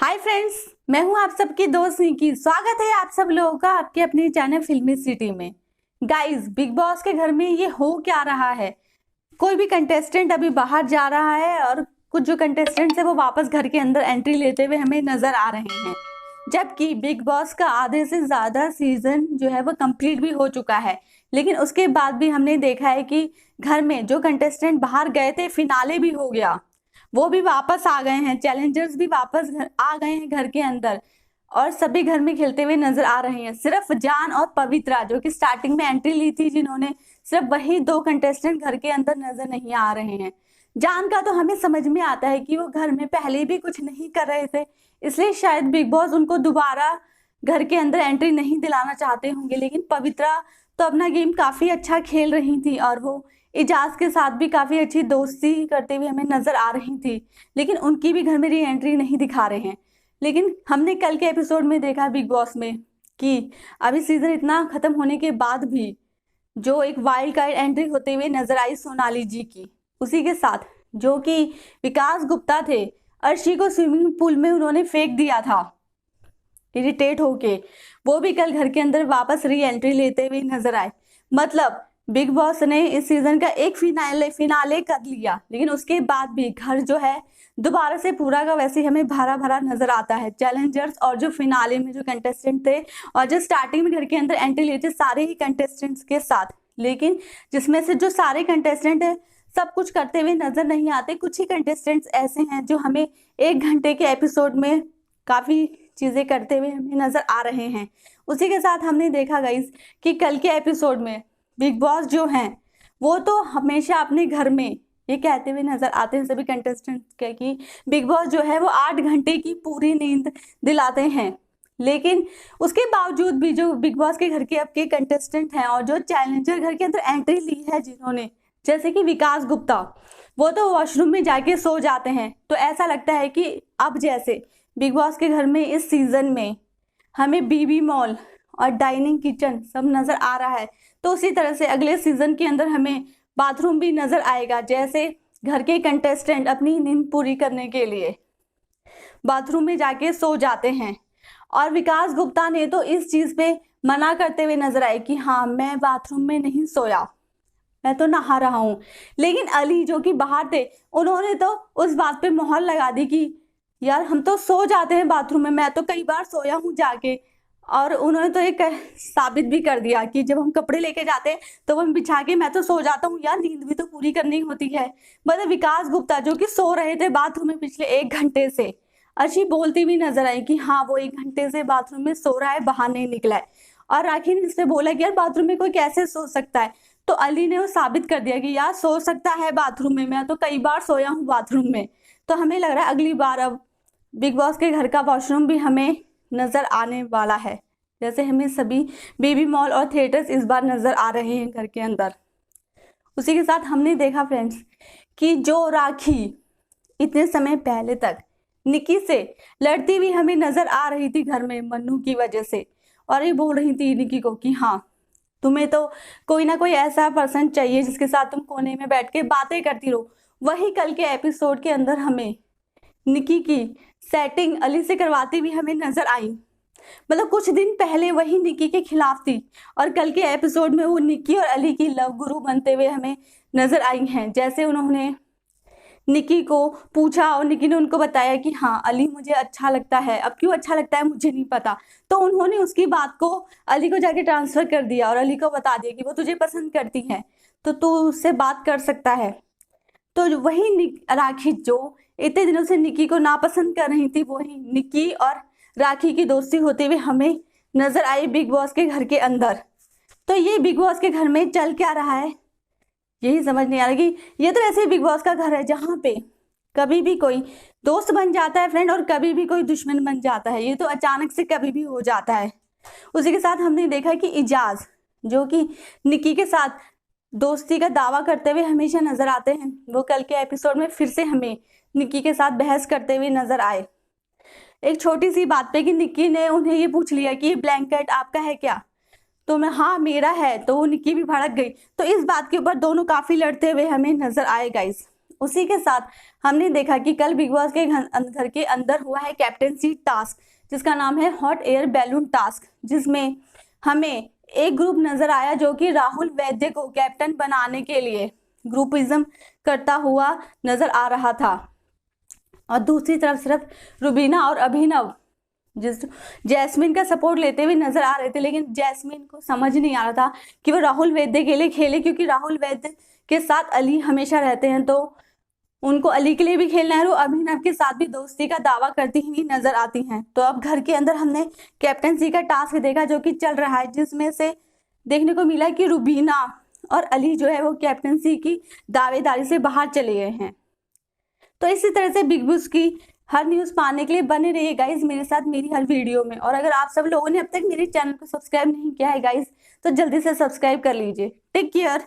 Hi friends, मैं हूं आप सबकी दोस्त निकी। स्वागत है आप सब लोगों का आपके अपने चैनल फिल्मी सिटी में। गाइस, बिग बॉस के घर में ये हो क्या रहा है? कोई भी कंटेस्टेंट अभी बाहर जा रहा है और कुछ जो कंटेस्टेंट्स है वो वापस घर के अंदर एंट्री लेते हुए हमें नजर आ रहे हैं। जबकि बिग बॉस का आधे से ज्यादा सीजन जो है वो कंप्लीट भी हो चुका है, लेकिन उसके बाद भी हमने देखा है कि घर में जो कंटेस्टेंट बाहर गए थे, फिनाले भी हो गया, वो भी वापस आ गए हैं। चैलेंजर्स भी वापस आ गए हैं घर के अंदर और सभी घर में खेलते हुए नजर आ रहे हैं। सिर्फ जान और पवित्रा जो कि स्टार्टिंग में एंट्री ली थी, जिन्होंने, सिर्फ वही दो कंटेस्टेंट घर के अंदर नजर नहीं आ रहे हैं। जान का तो हमें समझ में आता है कि वो घर में पहले भी कुछ नहीं कर रहे थे, इसलिए शायद बिग बॉस उनको दोबारा घर के अंदर एंट्री नहीं दिलाना चाहते होंगे। लेकिन पवित्रा तो अपना गेम काफी अच्छा खेल रही थी और वो इजाज के साथ भी काफी अच्छी दोस्ती करते हुए हमें नजर आ रही थी, लेकिन उनकी भी घर में री एंट्री नहीं दिखा रहे हैं। लेकिन हमने कल के एपिसोड में देखा बिग बॉस में कि अभी सीजन इतना खत्म होने के बाद भी जो एक वाइल्ड कार्ड एंट्री होते हुए नजर आई सोनाली जी की, उसी के साथ जो कि विकास गुप्ता थे, अर्शी को स्विमिंग पूल में उन्होंने फेंक दिया था इरिटेट होके, वो भी कल घर के अंदर वापस री एंट्री लेते हुए नजर आए। मतलब बिग बॉस ने इस सीजन का एक फिनाले कर लिया, लेकिन उसके बाद भी घर जो है दोबारा से पूरा का वैसे हमें भरा भरा नजर आता है। चैलेंजर्स और जो फिनाले में जो कंटेस्टेंट थे और जो स्टार्टिंग में घर के अंदर एंट्री लिए थे, सारे ही कंटेस्टेंट्स के साथ, लेकिन जिसमें से जो सारे कंटेस्टेंट है सब कुछ करते हुए नजर नहीं आते। कुछ ही कंटेस्टेंट्स ऐसे हैं जो हमें 1 घंटे के एपिसोड में काफी चीजें करते हुए हमें नजर आ रहे हैं। उसी के साथ हमने देखा गाइस कि कल के एपिसोड में बिग बॉस जो हैं वो तो हमेशा अपने घर में ये कहते हुए नजर आते हैं सभी कंटेस्टेंट्स के कि बिग बॉस जो है वो 8 घंटे की पूरी नींद दिलाते हैं। लेकिन उसके बावजूद भी जो बिग बॉस के घर के अब के कंटेस्टेंट हैं और जो चैलेंजर घर के अंदर एंट्री ली है जिन्होंने, जैसे कि विकास गुप्ता, वो तो वॉशरूम में जाके सो जाते हैं। तो ऐसा लगता है कि अब जैसे बिग बॉस के घर में इस सीजन में हमें बीबी मॉल और डाइनिंग किचन सब नजर आ रहा है, तो उसी तरह से अगले सीजन के अंदर हमें बाथरूम भी नजर आएगा। जैसे घर के कंटेस्टेंट अपनी नींद पूरी करने के लिए बाथरूम में जाके सो जाते हैं, और विकास गुप्ता ने तो इस चीज पे मना करते हुए नजर आए कि हाँ, मैं बाथरूम में नहीं सोया, मैं तो नहा रहा हूं। लेकिन अली जो कि बाहर थे, उन्होंने तो उस बात पे मोहर लगा दी कि यार हम तो सो जाते हैं बाथरूम में, मैं तो कई बार सोया हूं जाके। और उन्होंने तो एक साबित भी कर दिया कि जब हम कपड़े लेके जाते हैं तो वो बिछा के मैं तो सो जाता हूँ यार, नींद भी तो पूरी करनी होती है। मतलब विकास गुप्ता जो कि सो रहे थे बाथरूम में पिछले 1 घंटे से, अर्शी बोलती भी नजर आई कि हाँ, वो 1 घंटे से बाथरूम में सो रहा है, बाहर नहीं निकला है। और राखी ने इससे बोला कि यार बाथरूम में कोई कैसे सो सकता है, तो अली ने वो साबित कर दिया कि यार सो सकता है बाथरूम में, मैं तो कई बार सोया हूँ बाथरूम में। तो हमें लग रहा है अगली बार अब बिग बॉस के घर का वॉशरूम भी हमें नजर आने वाला है, जैसे हमें सभी बेबी मॉल और थिएटर्स इस बार नजर आ रहे हैं घर के अंदर। उसी के साथ हमने देखा फ्रेंड्स कि जो राखी इतने समय पहले तक निकी से लड़ती हुई हमें नजर आ रही थी घर में मन्नू की वजह से, और ये बोल रही थी निकी को कि हाँ, तुम्हें तो कोई ना कोई ऐसा पर्सन चाहिए जिसके साथ तुम कोने में बैठ के बातें करती रहो, वही कल के एपिसोड के अंदर हमें निकी की सेटिंग अली से करवाती हुई हमें नजर आई। मतलब कुछ दिन पहले वही निकी के खिलाफ थी और कल के एपिसोड में वो निकी और अली की लव गुरु बनते हुए हमें नजर आई हैं। जैसे उन्होंने निकी को पूछा और निकी ने उनको बताया कि हाँ, अली मुझे अच्छा लगता है। अब क्यों अच्छा लगता है मुझे नहीं पता, तो उन्होंने उसकी बात को अली को जाके ट्रांसफर कर दिया और अली को बता दिया कि वो तुझे पसंद करती है तो तू उससे बात कर सकता है। तो वही राखी जो इतने दिनों से निकी को नापसंद कर रही थी, वही निकी और राखी की दोस्ती होते हुए हमें नजर आई बिग बॉस के घर के अंदर। तो ये बिग बॉस के घर में चल क्या रहा है यही समझ नहीं आ रहा कि ये तो ऐसे ही बिग बॉस का घर है जहाँ पे कभी भी कोई दोस्त बन जाता है फ्रेंड और कभी भी कोई दुश्मन बन जाता है। ये तो अचानक से कभी भी हो जाता है। उसी के साथ हमने देखा कि इजाज जो कि निकी के साथ दोस्ती का दावा करते हुए हमेशा नजर आते हैं, वो कल के एपिसोड में फिर से हमें निकी के साथ बहस करते हुए नजर आए एक छोटी सी बात पे कि निकी ने उन्हें ये पूछ लिया कि ये ब्लैंकेट आपका है क्या, तो मैं हाँ मेरा है, तो वो निकी भी भड़क गई। तो इस बात के ऊपर दोनों काफी लड़ते हुए हमें नजर आए गाइस। उसी के साथ हमने देखा कि कल बिग बॉस के घर के अंदर हुआ है कैप्टेंसी टास्क, जिसका नाम है हॉट एयर बैलून टास्क, जिसमें हमें एक ग्रुप नजर आया जो कि राहुल वैद्य को कैप्टन बनाने के लिए ग्रुपिज्म करता हुआ नजर आ रहा था, और दूसरी तरफ सिर्फ रुबीना और अभिनव जिस जैस्मिन का सपोर्ट लेते हुए नजर आ रहे थे। लेकिन जैस्मिन को समझ नहीं आ रहा था कि वो राहुल वैद्य के लिए खेले, क्योंकि राहुल वैद्य के साथ अली हमेशा रहते हैं, तो उनको अली के लिए भी खेलना है। वो अभिनव के साथ भी दोस्ती का दावा करती हुई नजर आती हैं। तो अब घर के अंदर हमने कैप्टनसी का टास्क देखा जो कि चल रहा है, जिसमें से देखने को मिला कि रुबीना और अली जो है वो कैप्टनसी की दावेदारी से बाहर चले गए हैं। तो इसी तरह से बिग बॉस की हर न्यूज पाने के लिए बने रहिए गाइज मेरे साथ मेरी हर वीडियो में। और अगर आप सब लोगों ने अब तक मेरे चैनल को सब्सक्राइब नहीं किया है गाइज, तो जल्दी से सब्सक्राइब कर लीजिए। Take care.